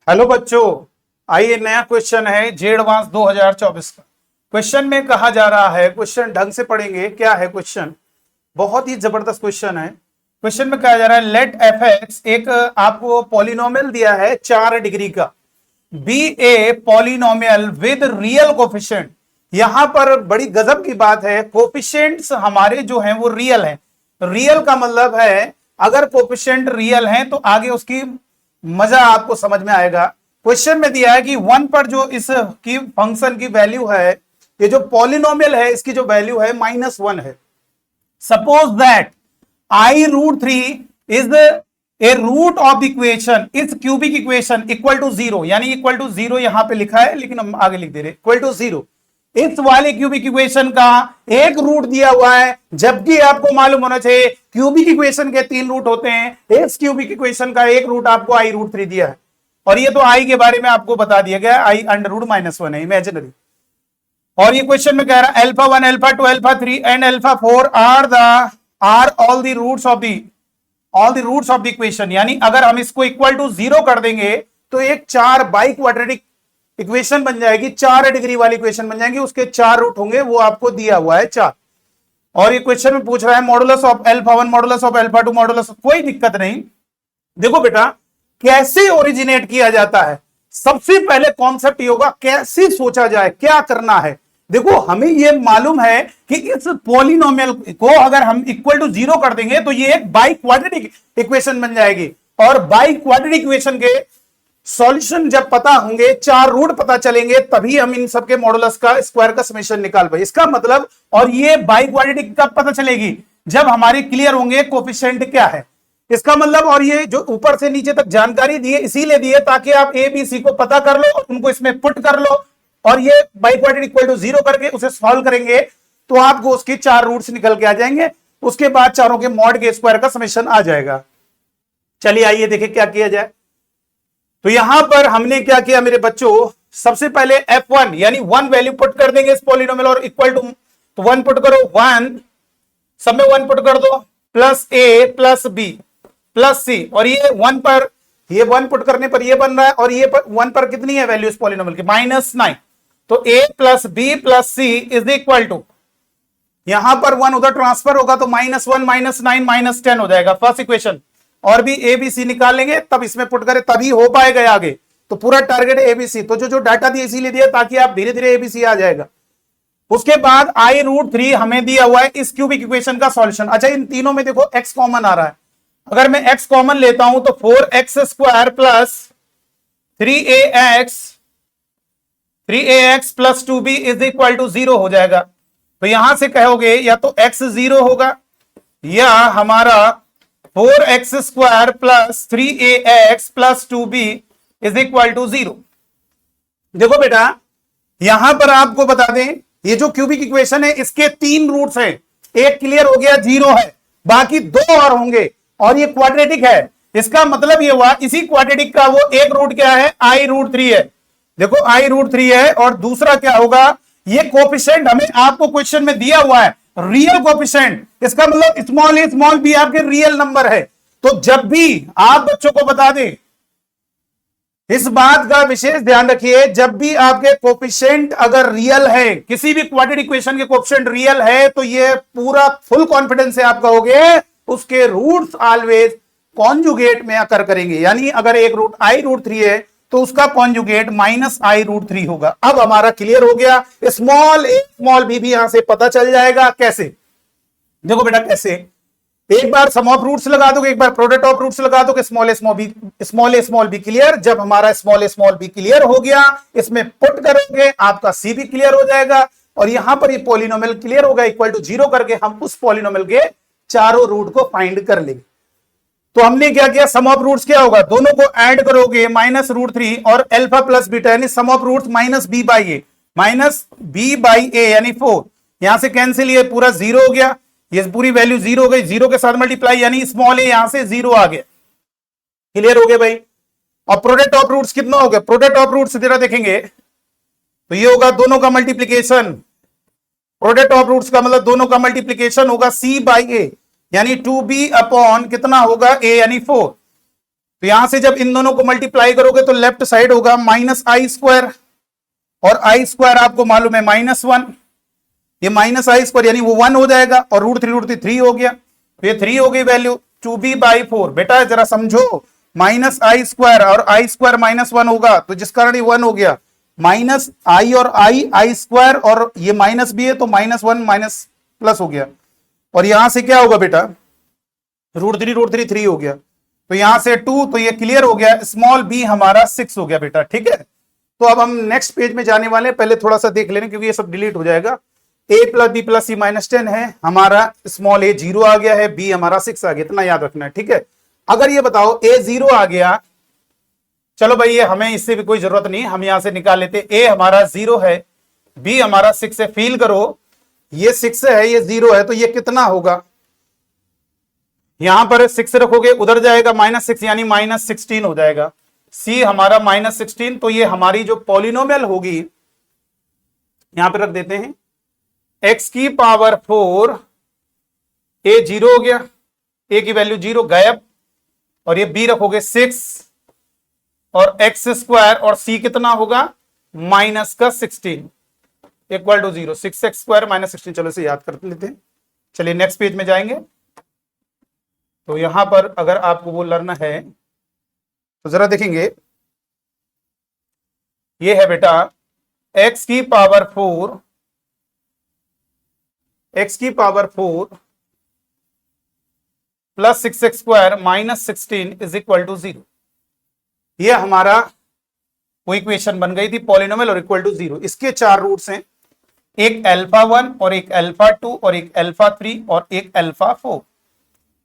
Hello बच्चों, आइए नया क्वेश्चन है जे एडवांस 2024 का। क्वेश्चन में कहा जा रहा है, क्वेश्चन ढंग से पढ़ेंगे। क्या है क्वेश्चन? बहुत ही जबरदस्त क्वेश्चन है। क्वेश्चन में कहा जा रहा है लेट एफ एक्स, एक आपको पॉलिनोमियल दिया है 4 डिग्री का, be a polynomial with real coefficient. यहां पर बड़ी गजब की बात है, कोफिशिएंट्स हमारे जो हैं वो रियल हैं। रियल का मतलब है अगर कोफिशिएंट रियल हैं तो आगे उसकी मजा आपको समझ में आएगा। क्वेश्चन में दिया है कि 1 पर जो इस की फंक्शन की वैल्यू है, ये जो पॉलिनोमियल है इसकी जो वैल्यू है -1 है। Suppose that i√3 is a root of the equation, इस क्यूबिक इक्वेशन इक्वल टू 0, यानी इक्वल टू 0 यहां पे लिखा है लेकिन हम आगे लिख दे रहे इक्वल टू 0। इस वाले क्यूबिक इक्वेशन का एक रूट दिया हुआ है, जबकि आपको मालूम होना चाहिए क्यूबिक इक्वेशन के 3 रूट होते हैं। इस क्यूबिक इक्वेशन का एक रूट आपको i√3 दिया है, और ये तो i के बारे में आपको बता दिया गया, i √-1 है, इमेजिनरी। और ये क्वेश्चन में कह रहा है α1, α2, α3 and α4 are all the roots of the equation. यानी अगर हम इसको इक्वल टू 0 कर देंगे तो एक 4 बाई क्वाड्रेटिक इक्वेशन बन जाएगी, 4 डिग्री वाली इक्वेशन बन जाएगी, उसके 4 रूट होंगे, वो आपको दिया हुआ है 4। और ये क्वेश्चन में पूछ रहा है modulus of α1, modulus of α2, modulus, कोई दिक्कत नहीं। देखो बेटा, कैसे ओरिजिनेट किया जाता है, सबसे पहले कॉन्सेप्ट ये होगा कैसे सोचा जाए, क्या करना है। देखो हमें ये मालूम है कि इस पॉलिनोमियल को अगर हम इक्वल टू 0 कर देंगे तो ये एक बाई क्वाड्रेटिक इक्वेशन बन जाएगी, और बाई क्वाड्रेटिक इक्वेशन के सॉल्यूशन जब पता होंगे, 4 रूट पता चलेंगे, तभी हम इन सबके मॉडुलस का स्क्वायर का समेशन निकाल पाए। इसका मतलब, और ये बाई क्वाड्रेटिक कब पता चलेगी? जब हमारे क्लियर होंगे कोफिशिएंट क्या है, इसका मतलब। और ये जो ऊपर से नीचे तक जानकारी दी है इसीलिए दी है ताकि आप ए बी सी को पता कर लो और उनको इसमें पुट कर लो, और ये बाई क्वाड्रेटिक इक्वल टू 0 करके उसे सॉल्व करेंगे तो आपको उसके 4 रूट्स निकल के आ जाएंगे। उसके बाद चारों के मॉड के स्क्वायर का समेशन आ जाएगा। चलिए आइए देखें क्या किया जाए। तो यहां पर हमने क्या किया मेरे बच्चों, सबसे पहले f1 यानी 1 वैल्यू पुट कर देंगे इस पॉलिनोमियल, और इक्वल टू, तो 1 पुट करो, 1 सब में 1 पुट कर दो, plus a plus b plus c, और ये 1 पर, ये 1 पुट करने पर ये बन रहा है, और ये 1 पर कितनी है वैल्यू इस पॉलिनोमियल की? -9। तो a plus b plus c is equal to, यहां पर 1 उधर ट्रांसफर होगा तो -1 -9 -10 हो जाएगा फर्स्ट इक्वेशन, और भी ए बी सी निकाल लेंगे तब इसमें पुट करें तभी हो पाएगा आगे। तो पूरा टारगेट एबीसी, तो जो डाटा दिया इसीलिए दिया ताकि आप धीरे धीरे एबीसी आ जाएगा। उसके बाद i√3 हमें दिया हुआ है इस क्यूबिक इक्वेशन का सॉल्यूशन। अच्छा, इन तीनों में देखो x कॉमन आ रहा है, अगर मैं x कॉमन लेता हूं तो 4x² plus 3ax plus 2b is equal to 0 हो जाएगा। तो यहां से कहोगे या तो x 0 होगा या हमारा 4x² plus 3ax plus 2b is equal to 0। देखो बेटा, यहां पर आपको बता दें ये जो क्यूबिक इक्वेशन है इसके 3 रूट्स हैं, एक क्लियर हो गया 0 है, बाकी 2 और होंगे, और ये क्वाड्रेटिक है। इसका मतलब ये हुआ इसी क्वाड्रेटिक का वो एक रूट क्या है? i√3 है। देखो i√3 है, और दूसरा क्या होगा? ये कोफिशिएंट हमें आपको क्वेश्चन में दिया हुआ है रियल कोफिशिएंट, इसका मतलब स्मॉल ए स्मॉल बी आपके रियल नंबर है। तो जब भी आप बच्चों को बता दें, इस बात का विशेष ध्यान रखिए, जब भी आपके कोफिशिएंट अगर रियल है, किसी भी क्वाड्रेटिक इक्वेशन के कोफिशिएंट रियल है, तो ये पूरा फुल कॉन्फिडेंस से आप कहोगे उसके रूट्स ऑलवेज कॉन्जुगेट में आकर करेंगे। यानी अगर एक रूट i√3 है तो उसका कॉन्जुगेट -i√3 होगा। अब हमारा क्लियर हो गया, स्मॉल ए स्मॉल बी भी यहां से पता चल जाएगा। कैसे? देखो बेटा कैसे, एक बार सम ऑफ रूट्स लगा दोगे, एक बार प्रोडक्ट ऑफ रूट्स लगा दोगे, स्मॉल ए स्मॉल बी क्लियर। जब हमारा स्मॉल ए स्मॉल बी क्लियर हो गया, इसमें पुट करोगे आपका सी भी क्लियर हो जाएगा, और यहां पर ये पॉलिनोमियल क्लियर होगा इक्वल टू 0 करके हम उस पॉलिनोमियल के चारों रूट को फाइंड कर लेंगे। तो हमने क्या किया, सम ऑफ रूट्स क्या होगा, दोनों को ऐड करोगे -√3 और अल्फा प्लस बीटा, यानी सम ऑफ रूट्स -b बाई ए यानी 4, यहां से कैंसिल, ये पूरा 0 हो गया, ये पूरी वैल्यू 0 हो गई, 0 के साथ मल्टीप्लाई यानी स्मॉल ए यहां से 0 आ गया। क्लियर हो गया भाई? और प्रोडक्ट ऑफ रूट्स कितना हो गया? प्रोडक्ट ऑफ रूट्स जरा देखेंगे तो ये होगा दोनों का मल्टीप्लीकेशन, प्रोडक्ट ऑफ रूट्स का मतलब दोनों का मल्टीप्लीकेशन होगा c बाई ए, यानी 2b अपॉन कितना होगा a यानी 4। तो यहां से जब इन दोनों को मल्टीप्लाई करोगे तो लेफ्ट साइड होगा माइनस आई स्क्वायर, और आई स्क्वायर आपको मालूम है -1, ये माइनस आई स्क्वायर यानी वो 1 हो जाएगा, और √3 हो गया, तो ये 3 हो गई वैल्यू 2b/4। बेटा जरा समझो, माइनस आई स्क्वायर और आई स्क्वायर -1 होगा, तो जिस कारण ये 1 हो गया, माइनस आई और आई स्क्वायर, और ये माइनस भी है तो -1 माइनस प्लस हो गया, और यहां से क्या होगा बेटा, √3 3 हो गया, तो यहां से 2, तो ये क्लियर हो गया, स्मॉल b हमारा 6 हो गया बेटा। ठीक है, तो अब हम नेक्स्ट पेज में जाने वाले हैं, पहले थोड़ा सा देख लेने क्योंकि ये सब डिलीट हो जाएगा। a + b + c - 10 है हमारा, स्मॉल a 0 आ गया है, b हमारा 6 आ गया, इतना याद रखना है। ठीक है, अगर ये बताओ a 0 आ गया, चलो भाई ये हमें इससे भी कोई जरूरत नहीं, हम यहां से निकाल लेते, a हमारा 0 है, b हमारा 6 है, फील करो ये 6 है, ये 0 है, तो ये कितना होगा, यहां पर 6 रखोगे उधर जाएगा -6 यानी -16 हो जाएगा, c हमारा -16, तो ये हमारी जो पॉलिनोमियल होगी यहां पर रख देते हैं x⁴, a 0 हो गया, a की वैल्यू 0 गायब, और ये b रखोगे 6 और x² और c कितना होगा -16 = 0, 6x² -16। चलो इसे याद कर लेते हैं, चलिए नेक्स्ट पेज में जाएंगे। तो यहां पर अगर आपको वो लर्न है तो जरा देखेंगे, ये है बेटा x⁴ प्लस 6x² -16 = 0। ये हमारा वो इक्वेशन बन गई थी पॉलिनोमियल और इक्वल टू 0। इसके 4 रूट्स हैं, एक α1 और एक α2 और एक α3 और एक α4।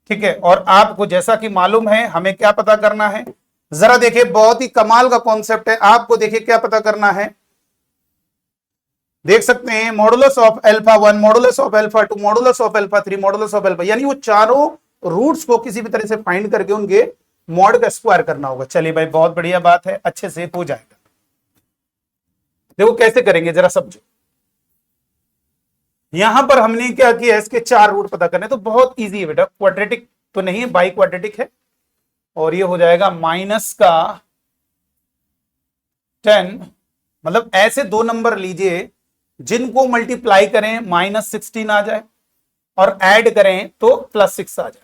ठीक है, और आपको जैसा कि मालूम है हमें क्या पता करना है, जरा देखिए बहुत ही कमाल का कॉन्सेप्ट है, आपको देखिए क्या पता करना है, देख सकते हैं modulus of α1, modulus of α2, modulus of α3, modulus of α, यानी वो चारों रूट्स को किसी भी तरह से फाइंड करके उनके मॉड का स्क्वायर करना होगा। चलिए भाई बहुत बढ़िया बात है, अच्छे से हो जाएगा। देखो कैसे करेंगे जरा समझो, यहां पर हमने क्या किया, इसके 4 रूट पता करने, तो बहुत इजी है बेटा, क्वाड्रेटिक तो नहीं है, बाई क्वाड्रेटिक है, और ये हो जाएगा -10, मतलब ऐसे 2 नंबर लीजिए जिनको मल्टीप्लाई करें -16 आ जाए और ऐड करें तो +6 आ जाए,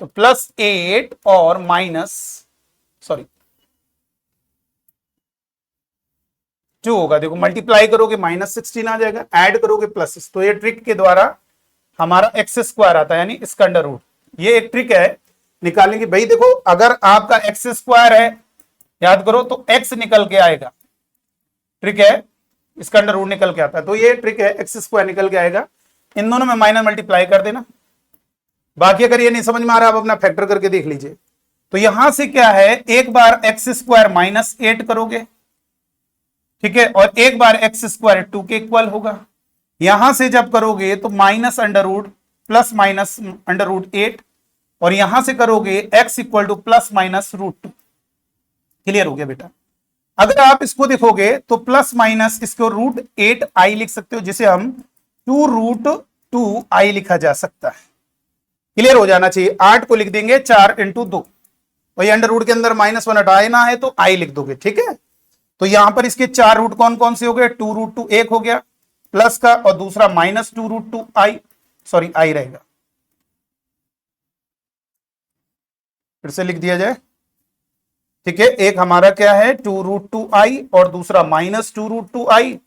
तो +8 और -2 होगा। देखो मल्टीप्लाई करोगे -16 आ जाएगा, ऐड करोगे +6, तो ये ट्रिक के द्वारा हमारा x² आता है, यानी इसका अंडर रूट। ये एक ट्रिक है निकालने की। भाई देखो अगर आपका x² है, याद करो, तो x निकल के आएगा, ट्रिक है, इसका अंडर रूट निकल के आता है, तो ये ट्रिक है, x² निकल के आएगा, इन दोनों में माइनस मल्टीप्लाई कर देना। बाकी अगर ये नहीं समझ में आ रहा, आप अपना फैक्टर करके देख लीजिए। तो यहां से क्या है, एक बार x² -8 करोगे, ठीक है, और एक बार x² 2 के इक्वल होगा। यहां से जब करोगे तो -√, प्लस -√8, और यहां से करोगे x = +-√2। क्लियर हो गया बेटा। अगर आप इसको देखोगे तो प्लस माइनस इसको √8i लिख सकते हो, जिसे हम 2√2i लिखा जा सकता है। क्लियर हो जाना चाहिए। 8 को लिख देंगे 4 × 2, वही अंडर रूट के अंदर -1 हटाना है तो i लिख दोगे। ठीक है, तो यहां पर इसके 4 रूट कौन कौन से हो गए, 2√2 एक हो गया प्लस का, और दूसरा -2√2i, सॉरी i रहेगा, फिर से लिख दिया जाए। ठीक है, एक हमारा क्या है 2√2i और दूसरा -2√2i,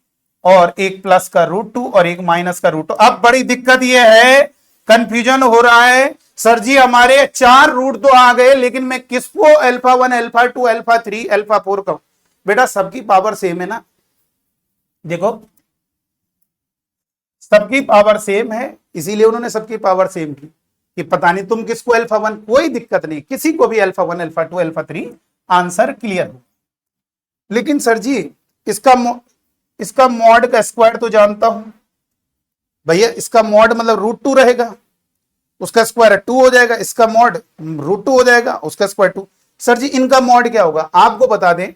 और एक प्लस का √2 और एक माइनस का √2। अब बड़ी दिक्कत यह है, कंफ्यूजन हो रहा है, सर जी हमारे 4 रूट तो आ गए, लेकिन मैं किसको α1, α2, α3, α4 कहूं? बेटा सबकी पावर सेम है ना, देखो सबकी पावर सेम है, इसीलिए उन्होंने सबकी पावर सेम की, कि पता नहीं तुम किसको α1, कोई दिक्कत नहीं, किसी को भी α1, α2, α3 आंसर क्लियर हो। लेकिन सर जी इसका मॉड का स्क्वायर तो जानता हूं भैया, इसका मॉड मतलब √2 रहेगा, उसका स्क्वायर 2 हो जाएगा, इसका मॉड √2 हो जाएगा, उसका स्क्वायर 2। सर जी इनका मॉड क्या होगा, आपको बता दें,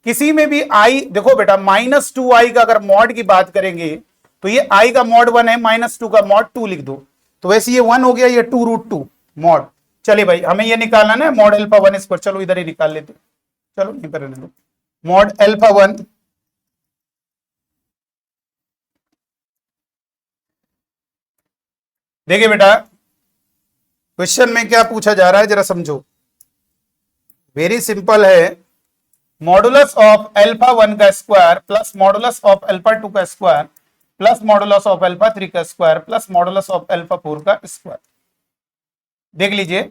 किसी में भी i, देखो बेटा -2i का अगर मॉड की बात करेंगे तो ये i का मॉड 1 है, -2 का मॉड 2 लिख दो, तो वैसे ये 1 हो गया, ये 2√2 मॉड। चलिए भाई, हमें ये निकालना ना मॉड अल्फा 1 स्क्वायर, चलो इधर ही निकाल लेते हैं, चलो नहीं करने दो। मॉड अल्फा 1 देखिए बेटा, क्वेश्चन में क्या पूछा जा रहा है जरा समझो, वेरी सिंपल है। मॉडुलस ऑफ अल्फा 1 का square plus modulus of alpha 2 का square plus modulus of alpha 3 का square plus modulus of alpha 4 का स्क्वायर। देख लीजिए,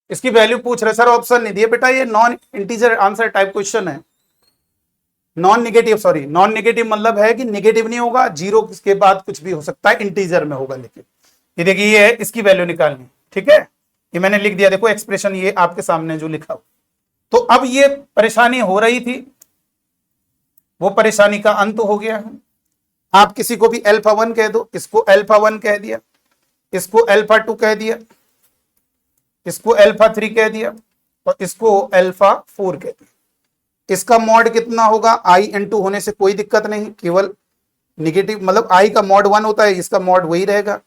इसकी वैल्यू पूछ रहे सर, ऑप्शन नहीं दिए बेटा, ये non integer answer type question है। Non negative, sorry non negative मतलब है कि निगेटिव नहीं होगा, जीरो के बाद कुछ भी हो सकता है, इंटीजर में होगा। लेकिन ये देखिए, ये है, इसकी वैल्यू निकालनी, ठीक है, ये मैंने लिख दिया, देखो एक्सप्रेशन ये आपके सामने जो लिखा हो। तो अब ये परेशानी हो रही थी, वो परेशानी का अंत हो गया है। आप किसी को भी अल्फा 1 कह दो, इसको अल्फा 1 कह दिया, इसको अल्फा 2 कह दिया, इसको अल्फा 3 कह दिया और इसको अल्फा 4 कह दिया। इसका मॉड कितना होगा, आई इंटू होने से कोई दिक्कत नहीं, केवल निगेटिव मतलब आई का मॉड 1 होता है, इसका मॉड वही रहेगा,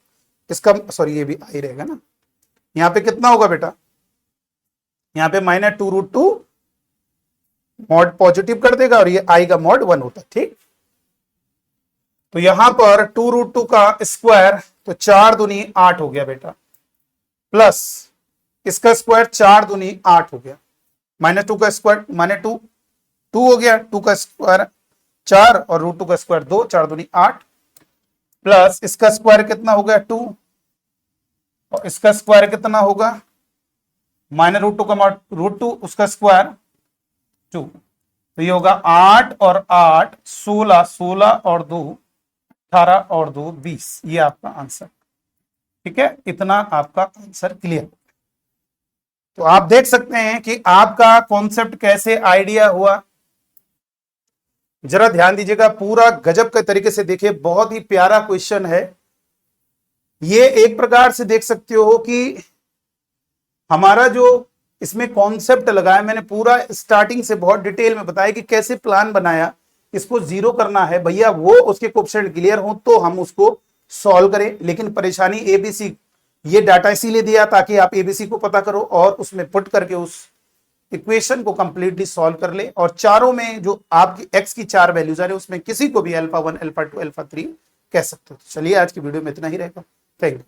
इसका सॉरी ये भी आई रहेगा ना। यहां पे कितना होगा बेटा, यहां पे -2√2 मॉड पॉजिटिव कर देगा और ये आई का मॉड 1 होता है, ठीक। तो यहां पर 2√2 का स्क्वायर तो 4 दूनी 8 हो गया बेटा, प्लस इसका स्क्वायर 4 दूनी 8 हो गया, -2 का स्क्वायर -2 हो गया, 2 का स्क्वायर 4 और √2 का स्क्वायर 2, 4 दूनी 8, प्लस इसका स्क्वायर कितना हो गया 2 और इसका स्क्वायर कितना होगा -√2 का √2 उसका स्क्वायर 2। तो ये होगा 8 और 8 16, 16 और 2 18 और 2 20, ये आपका आंसर, ठीक है। इतना आपका आंसर क्लियर। तो आप देख सकते हैं कि आपका कॉन्सेप्ट कैसे आइडिया हुआ। जरा ध्यान दीजिएगा, पूरा गजब के तरीके से देखिए, बहुत ही प्यारा क्वेश्चन है ये। एक प्रकार से देख सकते हो कि हमारा जो इसमें कॉन्सेप्ट लगाया, मैंने पूरा स्टार्टिंग से बहुत डिटेल में बताया कि कैसे प्लान बनाया, इसको जीरो करना है भैया, वो उसके कोएफिशिएंट क्लियर हो तो हम उसको सॉल्व करें। लेकिन परेशानी एबीसी, ये डाटा इसीलिए दिया ताकि आप एबीसी को पता करो और उसमें पुट करके उस इक्वेशन को कंप्लीटली सॉल्व कर ले। और चारों में जो आपकी एक्स की 4 वैल्यूज आ रही है उसमें किसी को भी अल्फा 1, अल्फा 2, अल्फा 3 कह सकते हो। तो चलिए आज की वीडियो में इतना ही रहेगा, थैंक यू।